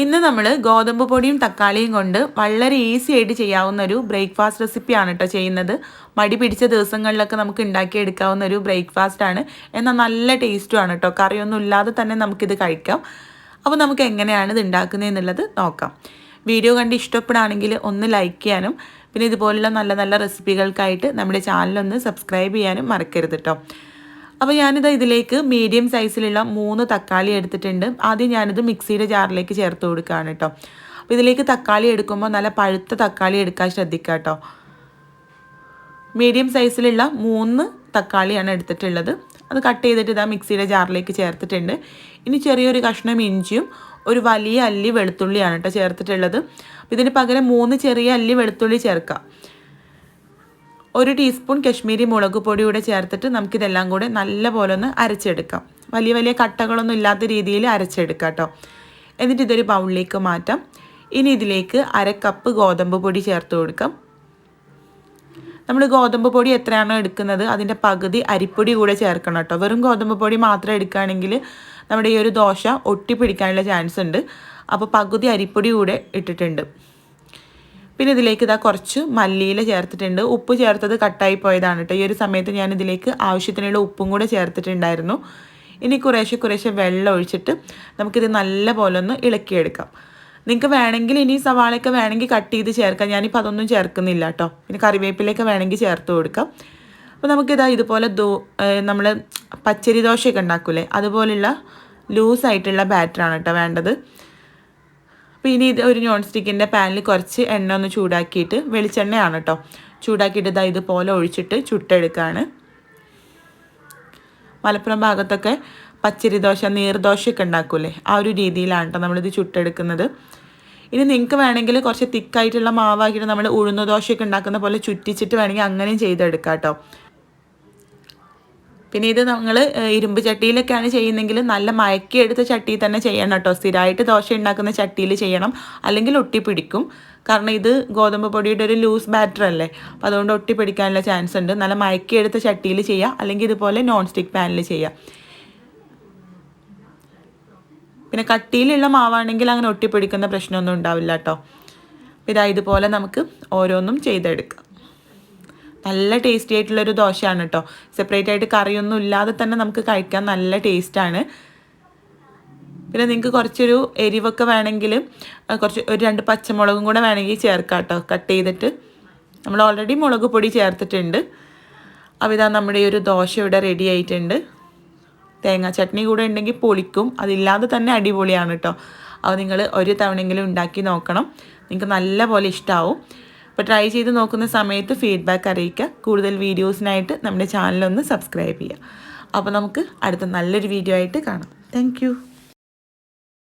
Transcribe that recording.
ഇന്ന് നമ്മൾ ഗോതമ്പ് പൊടിയും തക്കാളിയും കൊണ്ട് വളരെ ഈസി ആയിട്ട് ചെയ്യാവുന്ന ഒരു ബ്രേക്ക്ഫാസ്റ്റ് റെസിപ്പിയാണ് കേട്ടോ ചെയ്യുന്നത്. മടി പിടിച്ച ദിവസങ്ങളിലൊക്കെ നമുക്ക് ഉണ്ടാക്കിയെടുക്കാവുന്ന ഒരു ബ്രേക്ക്ഫാസ്റ്റാണ്. എന്നാൽ നല്ല ടേസ്റ്റുമാണ് കേട്ടോ. കറിയൊന്നും ഇല്ലാതെ തന്നെ നമുക്കിത് കഴിക്കാം. അപ്പോൾ നമുക്ക് എങ്ങനെയാണ് ഇത് ഉണ്ടാക്കുന്നതെന്നുള്ളത് നോക്കാം. വീഡിയോ കണ്ട് ഇഷ്ടപ്പെടുകയാണെങ്കിൽ ഒന്ന് ലൈക്ക് ചെയ്യാനും പിന്നെ ഇതുപോലുള്ള നല്ല നല്ല റെസിപ്പികൾക്കായിട്ട് നമ്മുടെ ചാനലൊന്ന് സബ്സ്ക്രൈബ് ചെയ്യാനും മറക്കരുത് കേട്ടോ. അപ്പോൾ ഞാനിത് ഇതിലേക്ക് മീഡിയം സൈസിലുള്ള 3 തക്കാളി എടുത്തിട്ടുണ്ട്. ആദ്യം ഞാനിത് മിക്സിയുടെ ജാറിലേക്ക് ചേർത്ത് കൊടുക്കുകയാണ് കേട്ടോ. അപ്പോൾ ഇതിലേക്ക് തക്കാളി എടുക്കുമ്പോൾ നല്ല പഴുത്ത തക്കാളി എടുക്കാൻ ശ്രദ്ധിക്കുക കേട്ടോ. മീഡിയം സൈസിലുള്ള 3 തക്കാളിയാണ് എടുത്തിട്ടുള്ളത്. അത് കട്ട് ചെയ്തിട്ട് ഇതാ മിക്സിയുടെ ജാറിലേക്ക് ചേർത്തിട്ടുണ്ട്. ഇനി ചെറിയൊരു കഷ്ണം ഇഞ്ചിയും ഒരു വലിയ അല്ലി വെളുത്തുള്ളിയാണ് കേട്ടോ ചേർത്തിട്ടുള്ളത്. ഇതിന് പകരം 3 ചെറിയ അല്ലി വെളുത്തുള്ളി ചേർക്കാം. 1 ടീസ്പൂൺ കശ്മീരി മുളക് പൊടി കൂടെ ചേർത്തിട്ട് നമുക്കിതെല്ലാം കൂടെ നല്ലപോലെ ഒന്ന് അരച്ചെടുക്കാം. വലിയ വലിയ കട്ടകളൊന്നും ഇല്ലാത്ത രീതിയിൽ അരച്ചെടുക്കാം കേട്ടോ. എന്നിട്ട് ഇതൊരു ബൗളിലേക്ക് മാറ്റാം. ഇനി ഇതിലേക്ക് 1/2 കപ്പ് ഗോതമ്പ് പൊടി ചേർത്ത് കൊടുക്കാം. നമ്മൾ ഗോതമ്പ് പൊടി എത്രയാണോ എടുക്കുന്നത് അതിൻ്റെ പകുതി അരിപ്പൊടി കൂടെ ചേർക്കണം കേട്ടോ. വെറും ഗോതമ്പ് പൊടി മാത്രം എടുക്കുകയാണെങ്കിൽ നമ്മുടെ ഈ ഒരു ദോശ ഒട്ടിപ്പിടിക്കാനുള്ള ചാൻസ് ഉണ്ട്. അപ്പോൾ പകുതി അരിപ്പൊടി കൂടെ ഇട്ടിട്ടുണ്ട്. പിന്നെ ഇതിലേക്ക് ഇതാ കുറച്ച് മല്ലിയില ചേർത്തിട്ടുണ്ട്. ഉപ്പ് ചേർത്തത് കട്ടായി പോയതാണ് കേട്ടോ. ഈ ഒരു സമയത്ത് ഞാൻ ഇതിലേക്ക് ആവശ്യത്തിനുള്ള ഉപ്പും കൂടെ ചേർത്തിട്ടുണ്ടായിരുന്നു. ഇനി കുറേശ്ശെ വെള്ളം ഒഴിച്ചിട്ട് നമുക്കിത് നല്ല പോലെ ഒന്ന് ഇളക്കിയെടുക്കാം. നിങ്ങൾക്ക് വേണമെങ്കിൽ ഇനി സവാളയൊക്കെ വേണമെങ്കിൽ കട്ട് ചെയ്ത് ചേർക്കാം. ഞാനിപ്പോൾ അതൊന്നും ചേർക്കുന്നില്ല കേട്ടോ. പിന്നെ കറിവേപ്പിലയൊക്കെ വേണമെങ്കിൽ ചേർത്ത് കൊടുക്കാം. അപ്പോൾ നമുക്കിതാ ഇതുപോലെ നമ്മൾ പച്ചരി ദോശയൊക്കെ ഉണ്ടാക്കൂലേ അതുപോലുള്ള ലൂസായിട്ടുള്ള ബാറ്ററാണ് കേട്ടോ വേണ്ടത്. അപ്പോൾ ഇനി ഇത് ഒരു നോൺ സ്റ്റിക്കിൻ്റെ പാനിൽ കുറച്ച് എണ്ണ ഒന്ന് ചൂടാക്കിയിട്ട് വെളിച്ചെണ്ണയാണ് കേട്ടോ ചൂടാക്കിയിട്ട് ഇതാ ഇതുപോലെ ഒഴിച്ചിട്ട് ചുട്ടെടുക്കുകയാണ്. മലപ്പുറം ഭാഗത്തൊക്കെ പച്ചരി ദോശ നീർദോശയൊക്കെ ഉണ്ടാക്കൂലേ ആ ഒരു രീതിയിലാണ് കേട്ടോ നമ്മളിത് ചുട്ടെടുക്കുന്നത്. ഇനി നിങ്ങൾക്ക് വേണമെങ്കിൽ കുറച്ച് തിക്കായിട്ടുള്ള മാവാക്കിയിട്ട് നമ്മൾ ഉഴുന്ന ദോശയൊക്കെ ഉണ്ടാക്കുന്ന പോലെ ചുറ്റിച്ചിട്ട് വേണമെങ്കിൽ അങ്ങനെയും ചെയ്തെടുക്കാം കേട്ടോ. പിന്നെ ഇത് നമ്മൾ ഇരുമ്പ് ചട്ടിയിലൊക്കെയാണ് ചെയ്യുന്നതെങ്കിൽ നല്ല മയക്കിയെടുത്ത ചട്ടിയിൽ തന്നെ ചെയ്യണം കേട്ടോ. സ്ഥിരമായിട്ട് ദോശ ഉണ്ടാക്കുന്ന ചട്ടിയിൽ ചെയ്യണം, അല്ലെങ്കിൽ ഒട്ടിപ്പിടിക്കും. കാരണം ഇത് ഗോതമ്പ് പൊടിയുടെ ഒരു ലൂസ് ബാറ്റർ അല്ലേ, അപ്പോൾ അതുകൊണ്ട് ഒട്ടിപ്പിടിക്കാനുള്ള ചാൻസ് ഉണ്ട്. നല്ല മയക്കിയെടുത്ത ചട്ടിയിൽ ചെയ്യുക, അല്ലെങ്കിൽ ഇതുപോലെ നോൺ സ്റ്റിക്ക് പാനിൽ ചെയ്യുക. പിന്നെ കട്ടിയിലുള്ള മാവാണെങ്കിൽ അങ്ങനെ ഒട്ടിപ്പിടിക്കുന്ന പ്രശ്നമൊന്നും ഉണ്ടാവില്ല കേട്ടോ. ഇതാ ഇതുപോലെ നമുക്ക് ഓരോന്നും ചെയ്തെടുക്കാം. നല്ല ടേസ്റ്റി ആയിട്ടുള്ളൊരു ദോശയാണ് കേട്ടോ. സെപ്പറേറ്റ് ആയിട്ട് കറിയൊന്നും ഇല്ലാതെ തന്നെ നമുക്ക് കഴിക്കാൻ നല്ല ടേസ്റ്റാണ്. പിന്നെ നിങ്ങൾക്ക് കുറച്ചൊരു എരിവൊക്കെ വേണമെങ്കിൽ കുറച്ച് ഒരു 2 പച്ചമുളകും കൂടെ വേണമെങ്കിൽ ചേർക്കാം കേട്ടോ കട്ട് ചെയ്തിട്ട്. നമ്മൾ ഓൾറെഡി മുളക് പൊടി ചേർത്തിട്ടുണ്ട്. അപ്പോൾ ഇതാ നമ്മുടെ ഈ ഒരു ദോശ ഇവിടെ റെഡി ആയിട്ടുണ്ട്. തേങ്ങാ ചട്നി കൂടെ ഉണ്ടെങ്കിൽ പൊളിക്കും, അതില്ലാതെ തന്നെ അടിപൊളിയാണ് കേട്ടോ. അപ്പോൾ നിങ്ങൾ ഒരു തവണയെങ്കിലും ഉണ്ടാക്കി നോക്കണം, നിങ്ങൾക്ക് നല്ല പോലെ ഇഷ്ടമാവും. അപ്പോൾ ട്രൈ ചെയ്ത് നോക്കുന്ന സമയത്ത് ഫീഡ്ബാക്ക് അറിയിക്കുക. കൂടുതൽ വീഡിയോസിനായിട്ട് നമ്മുടെ ചാനലൊന്ന് സബ്സ്ക്രൈബ് ചെയ്യുക. അപ്പോൾ നമുക്ക് അടുത്ത നല്ലൊരു വീഡിയോ ആയിട്ട് കാണാം. താങ്ക്